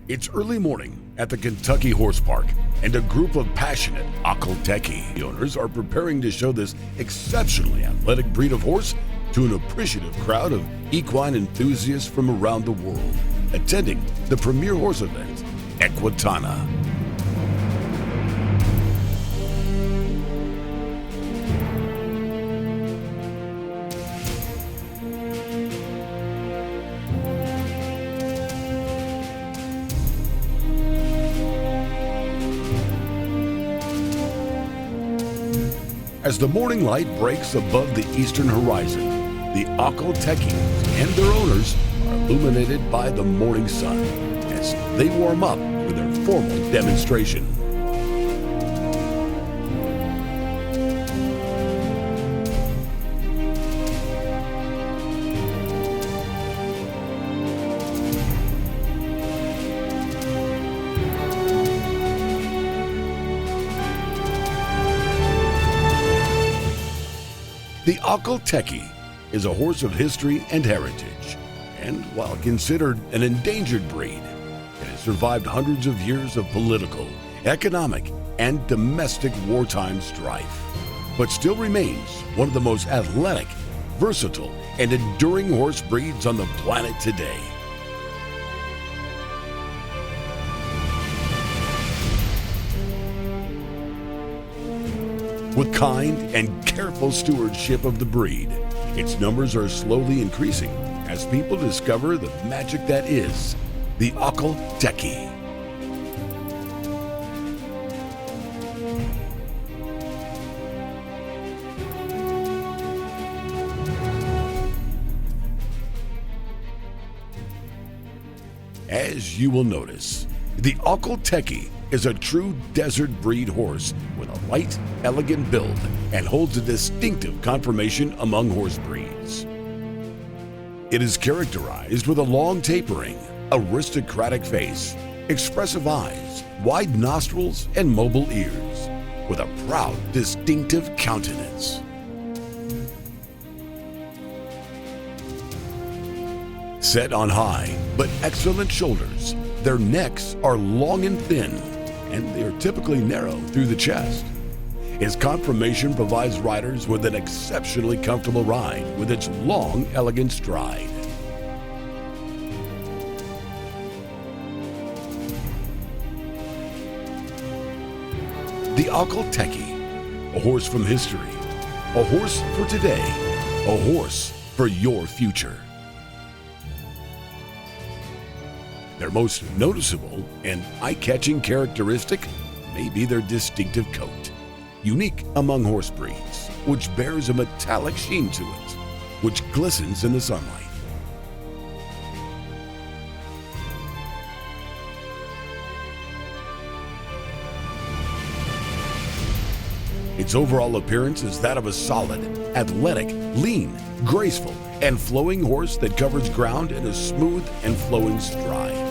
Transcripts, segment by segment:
It's early morning at the Kentucky Horse Park, and a group of passionate Akhal Teke owners are preparing to show this exceptionally athletic breed of horse to an appreciative crowd of equine enthusiasts from around the world, attending the premier horse event, Equitana. As the morning light breaks above the eastern horizon, the Akhal Tekes and their owners are illuminated by the morning sun as they warm up for their formal demonstration. The Akhal Teke is a horse of history and heritage, and while considered an endangered breed, it has survived hundreds of years of political, economic, and domestic wartime strife, but still remains one of the most athletic, versatile, and enduring horse breeds on the planet today. With kind and careful stewardship of the breed, its numbers are slowly increasing as people discover the magic that is the Akhal Teke. As you will notice, the Akhal Teke is a true desert breed horse with a light, elegant build and holds a distinctive conformation among horse breeds. It is characterized with a long tapering, aristocratic face, expressive eyes, wide nostrils, and mobile ears, with a proud, distinctive countenance. Set on high but excellent shoulders, their necks are long and thin, and they are typically narrow through the chest. Its conformation provides riders with an exceptionally comfortable ride with its long, elegant stride. The Akhal Teke, a horse from history, a horse for today, a horse for your future. Their most noticeable and eye-catching characteristic may be their distinctive coat, unique among horse breeds, which bears a metallic sheen to it, which glistens in the sunlight. Its overall appearance is that of a solid, athletic, lean, graceful, and flowing horse that covers ground in a smooth and flowing stride.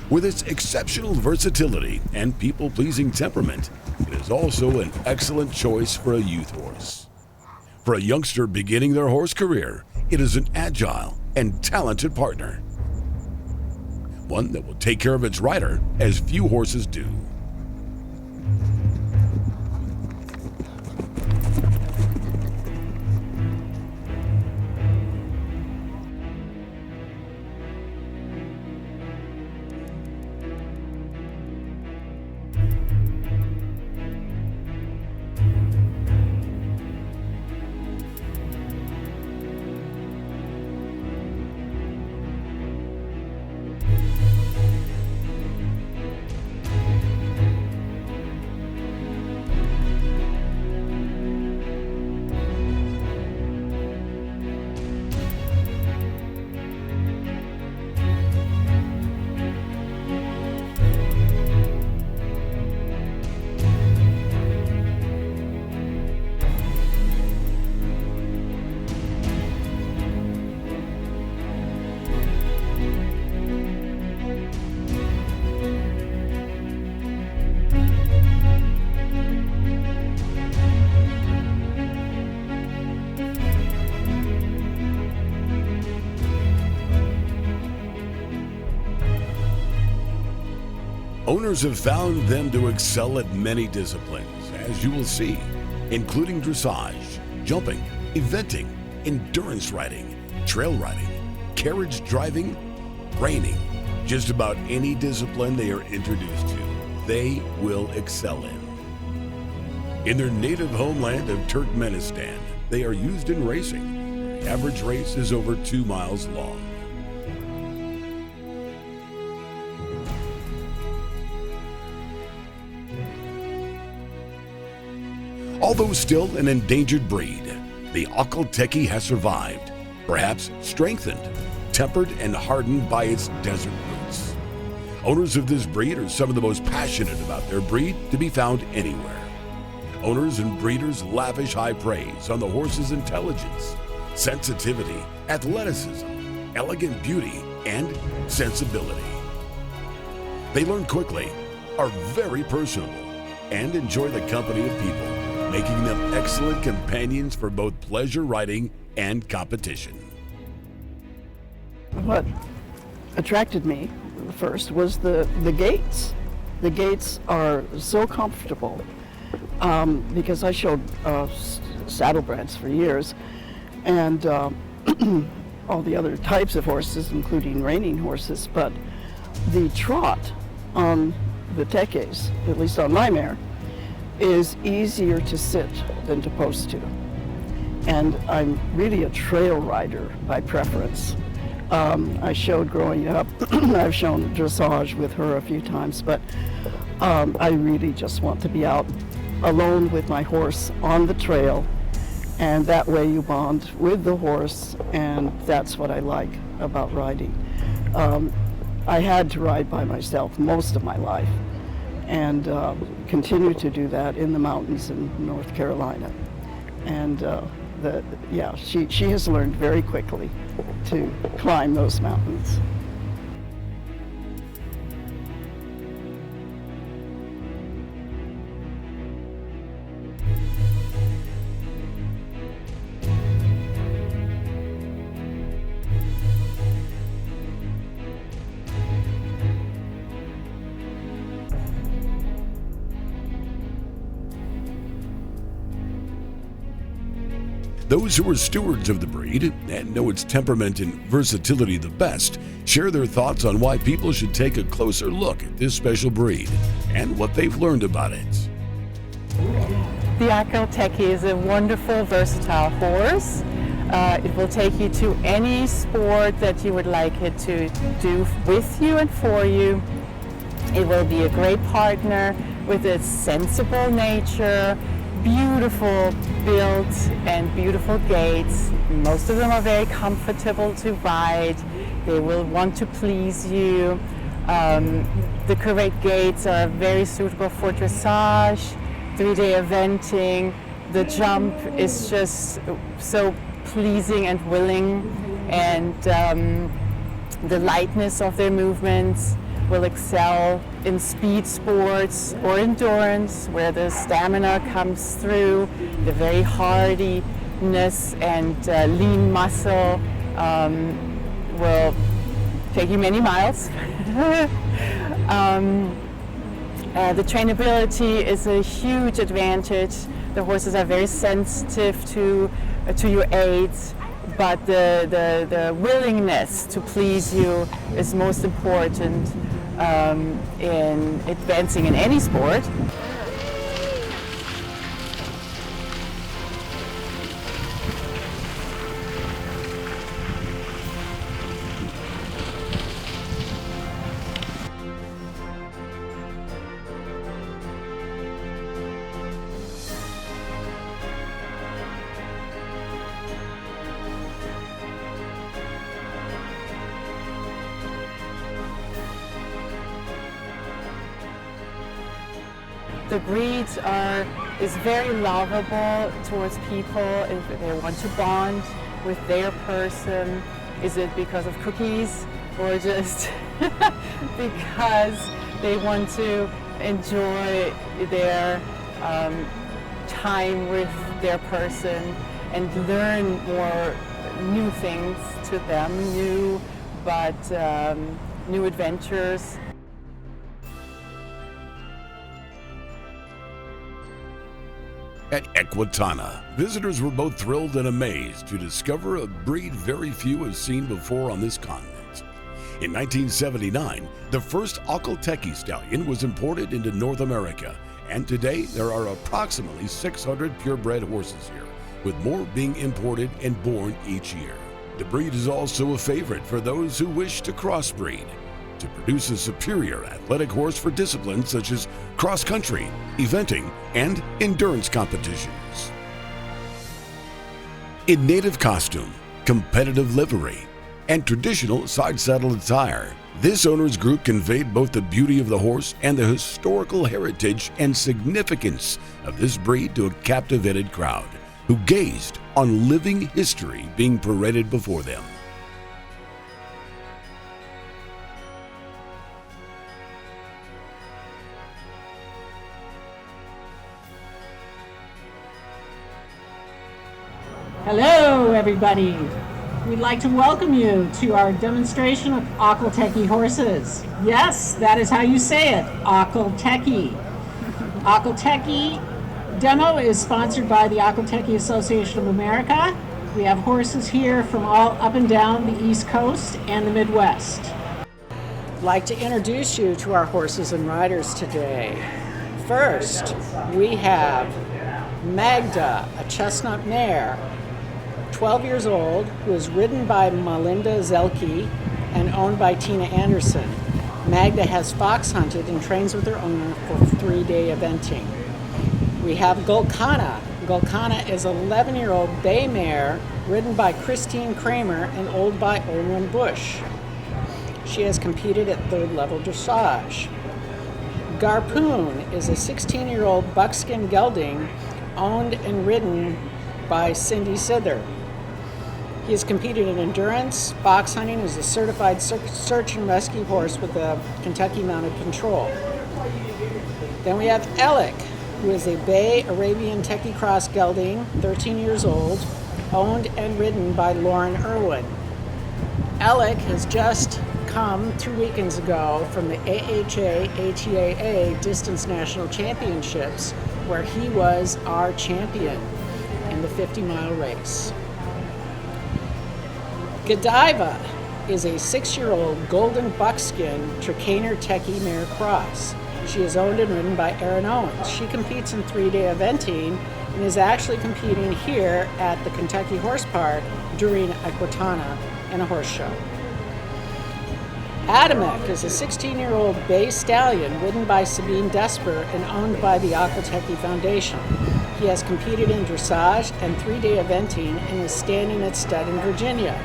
With its exceptional versatility and people-pleasing temperament, it is also an excellent choice for a youth horse. For a youngster beginning their horse career, it is an agile and talented partner, one that will take care of its rider as few horses do. Owners have found them to excel at many disciplines, as you will see, including dressage, jumping, eventing, endurance riding, trail riding, carriage driving, reining. Just about any discipline they are introduced to, they will excel in. In their native homeland of Turkmenistan, they are used in racing. The average race is over 2 miles long. Although still an endangered breed, the Akhal Teke has survived, perhaps strengthened, tempered, and hardened by its desert roots. Owners of this breed are some of the most passionate about their breed to be found anywhere. Owners and breeders lavish high praise on the horse's intelligence, sensitivity, athleticism, elegant beauty, and sensibility. They learn quickly, are very personable, and enjoy the company of people, making them excellent companions for both pleasure riding and competition. What attracted me first was the gaits. The gaits are so comfortable because I showed saddlebreds for years, and all the other types of horses, including reining horses, but the trot on the Tekes, at least on my mare, is easier to sit than to post to. And I'm really a trail rider by preference. I showed growing up, I've shown dressage with her a few times, but I really just want to be out alone with my horse on the trail, and that way you bond with the horse, and that's what I like about riding. I had to ride by myself most of my life, and continue to do that in the mountains in North Carolina. And she has learned very quickly to climb those mountains. Those who are stewards of the breed and know its temperament and versatility the best share their thoughts on why people should take a closer look at this special breed and what they've learned about it. The Akhal Teke is a wonderful, versatile horse. It will take you to any sport that you would like it to do with you and for you. It will be a great partner with its sensible nature, beautiful build and beautiful gaits. Most of them are very comfortable to ride. They will want to please you. The correct gaits are very suitable for dressage, 3-day eventing. The jump is just so pleasing and willing, and the lightness of their movements will excel in speed sports or endurance, where the stamina comes through, the very hardiness and lean muscle will take you many miles. The trainability is a huge advantage. The horses are very sensitive to your aids, but the willingness to please you is most important in advancing in any sport. The breed is very lovable towards people if they want to bond with their person. Is it because of cookies or just because they want to enjoy their time with their person and learn more new things to them, new adventures. At Equitana, visitors were both thrilled and amazed to discover a breed very few have seen before on this continent. In 1979, the first Akhal Teke stallion was imported into North America, and today there are approximately 600 purebred horses here, with more being imported and born each year. The breed is also a favorite for those who wish to crossbreed to produce a superior athletic horse for disciplines such as cross-country, eventing, and endurance competitions. In native costume, competitive livery, and traditional side-saddle attire, this owner's group conveyed both the beauty of the horse and the historical heritage and significance of this breed to a captivated crowd who gazed on living history being paraded before them. Hello, everybody. We'd like to welcome you to our demonstration of Akhal Teke horses. Yes, that is how you say it, Akhal Teke. Akhal Teke demo is sponsored by the Akhal Teke Association of America. We have horses here from all up and down the East Coast and the Midwest. I'd like to introduce you to our horses and riders today. First, we have Magda, a chestnut mare, 12 years old, who is ridden by Melinda Zelke and owned by Tina Anderson. Magda has fox hunted and trains with her owner for 3-day eventing. We have Gulkana. Gulkana is an 11-year-old bay mare ridden by Christine Kramer and owned by Olin Bush. She has competed at 3rd level dressage. Garpoon is a 16-year-old buckskin gelding owned and ridden by Cindy Sither. He has competed in endurance, fox hunting, as a certified search and rescue horse with the Kentucky Mounted Patrol. Then we have Alec, who is a bay Arabian Teke Cross gelding, 13 years old, owned and ridden by Lauren Irwin. Alec has just come 2 weekends ago from the AHA-ATAA Distance National Championships, where he was our champion in the 50-mile race. Godiva is a 6-year-old golden buckskin Trakehner Teke mare cross. She is owned and ridden by Aaron Owens. She competes in 3-day eventing and is actually competing here at the Kentucky Horse Park during Equitana and a horse show. Adamek is a 16-year-old bay stallion ridden by Sabine Desper and owned by the Akhal Teke Foundation. He has competed in dressage and 3-day eventing and is standing at stud in Virginia.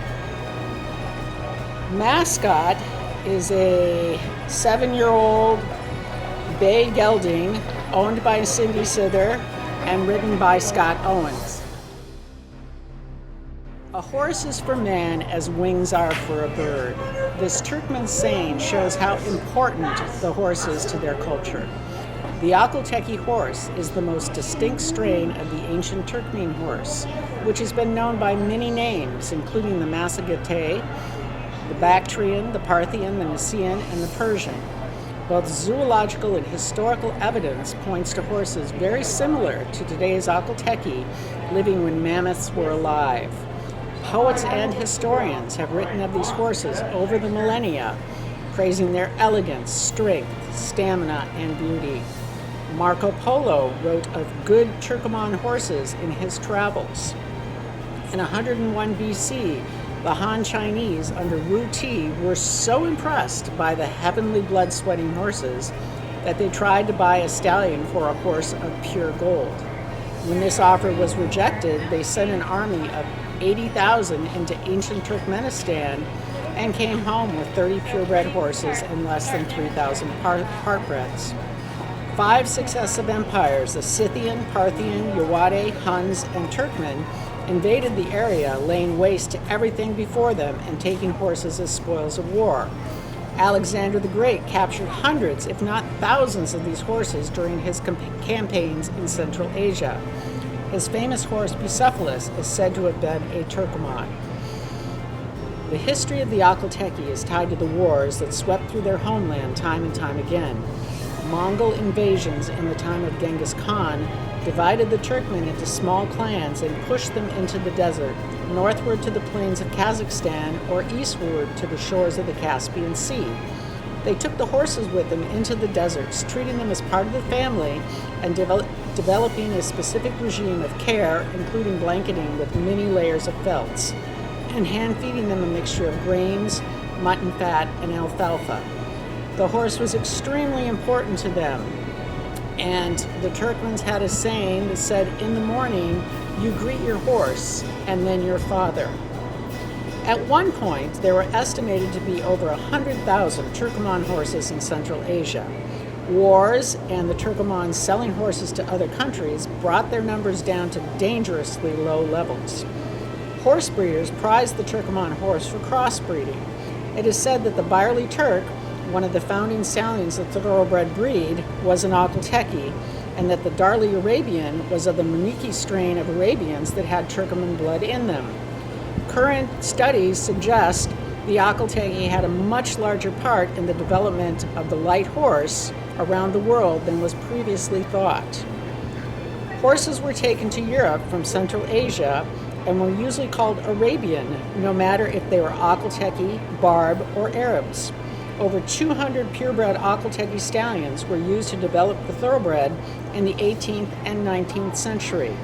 Mascot is a 7-year-old bay gelding owned by Cindy Sither and ridden by Scott Owens. A horse is for man as wings are for a bird. This Turkmen saying shows how important the horse is to their culture. The Akhal Teke horse is the most distinct strain of the ancient Turkmen horse, which has been known by many names, including the Massagetae, the Bactrian, the Parthian, the Nicaean, and the Persian. Both zoological and historical evidence points to horses very similar to today's Akhal Teke living when mammoths were alive. Poets and historians have written of these horses over the millennia, praising their elegance, strength, stamina, and beauty. Marco Polo wrote of good Turkoman horses in his travels. In 101 BC, the Han Chinese under Wu Ti were so impressed by the heavenly blood-sweating horses that they tried to buy a stallion for a horse of pure gold. When this offer was rejected, they sent an army of 80,000 into ancient Turkmenistan and came home with 30 purebred horses and less than 3,000 partbreds. 5 successive empires, the Scythian, Parthian, Yawade, Huns, and Turkmen, invaded the area, laying waste to everything before them and taking horses as spoils of war. Alexander the Great captured hundreds, if not thousands, of these horses during his campaigns in Central Asia. His famous horse Bucephalus is said to have been a Turkoman. The history of the Akhal Teke is tied to the wars that swept through their homeland time and time again. Mongol invasions in the time of Genghis Khan divided the Turkmen into small clans and pushed them into the desert, northward to the plains of Kazakhstan or eastward to the shores of the Caspian Sea. They took the horses with them into the deserts, treating them as part of the family and developing a specific regime of care, including blanketing with many layers of felts, and hand-feeding them a mixture of grains, mutton fat, and alfalfa. The horse was extremely important to them, and the Turkmens had a saying that said, "In the morning, you greet your horse, and then your father." At one point, there were estimated to be over 100,000 Turkoman horses in Central Asia. Wars and the Turkomans selling horses to other countries brought their numbers down to dangerously low levels. Horse breeders prized the Turkoman horse for crossbreeding. It is said that the Barley Turk, one of the founding stallions of the thoroughbred breed, was an Akhal Teke, and that the Darley Arabian was of the Muniki strain of Arabians that had Turkoman blood in them. Current studies suggest the Akhal Teke had a much larger part in the development of the light horse around the world than was previously thought. Horses were taken to Europe from Central Asia and were usually called Arabian, no matter if they were Akhal Teke, Barb, or Arabs. Over 200 purebred Akhal Teke stallions were used to develop the thoroughbred in the 18th and 19th century.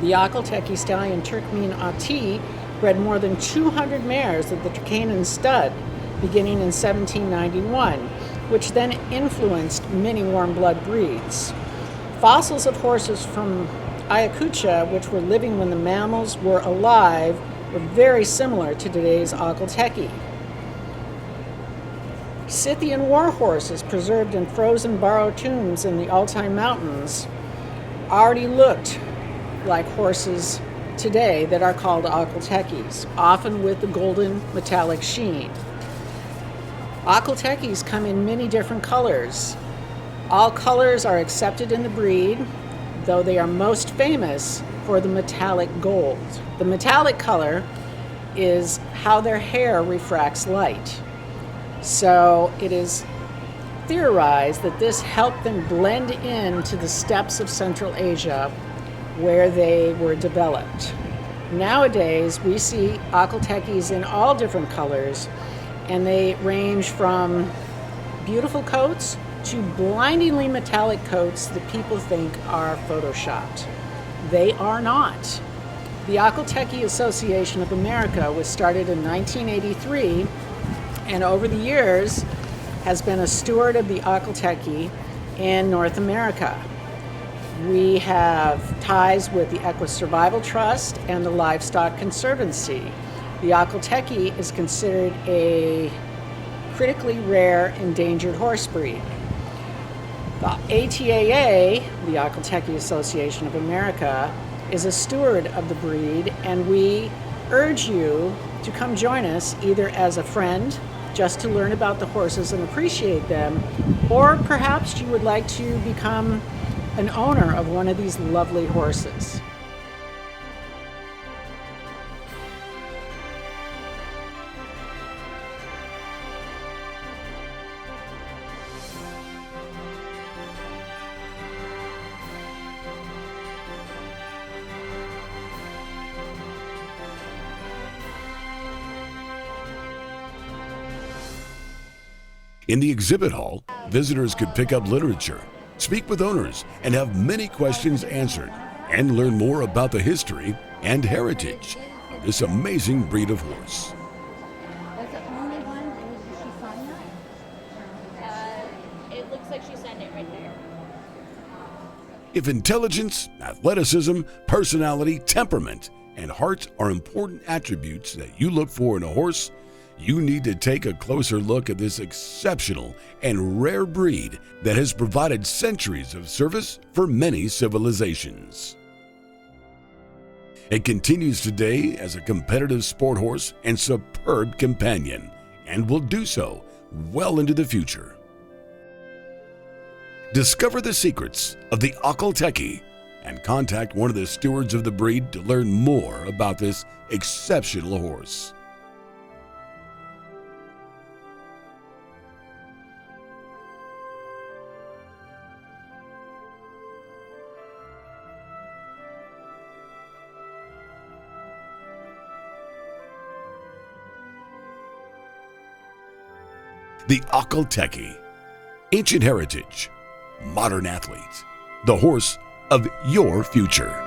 The Akhal Teke stallion Turkmen Ati bred more than 200 mares of the Turkanian stud, beginning in 1791, which then influenced many warm-blood breeds. Fossils of horses from Ayacucho, which were living when the mammals were alive, were very similar to today's Akhal Teke. Scythian war horses preserved in frozen Barrow tombs in the Altai Mountains already looked like horses today that are called Akhal Tekes, often with the golden metallic sheen. Akhal Tekes come in many different colors. All colors are accepted in the breed, though they are most famous for the metallic gold. The metallic color is how their hair refracts light. So it is theorized that this helped them blend into the steppes of Central Asia where they were developed. Nowadays, we see Akhal Tekes in all different colors, and they range from beautiful coats to blindingly metallic coats that people think are photoshopped. They are not. The Akhal Teke Association of America was started in 1983, and over the years has been a steward of the Akhal Teke in North America. We have ties with the Equus Survival Trust and the Livestock Conservancy. The Akhal Teke is considered a critically rare endangered horse breed. The ATAA, the Akhal Teke Association of America, is a steward of the breed, and we urge you to come join us either as a friend, just to learn about the horses and appreciate them, or perhaps you would like to become an owner of one of these lovely horses. In the exhibit hall, visitors could pick up literature, speak with owners, and have many questions answered, and learn more about the history and heritage of this amazing breed of horse. That's the only one. Did she sign that? It looks like she signed it right there. If intelligence, athleticism, personality, temperament, and heart are important attributes that you look for in a horse, you need to take a closer look at this exceptional and rare breed that has provided centuries of service for many civilizations. It continues today as a competitive sport horse and superb companion, and will do so well into the future. Discover the secrets of the Akhal Teke and contact one of the stewards of the breed to learn more about this exceptional horse. The Akhal Teke. Ancient heritage, modern athlete, the horse of your future.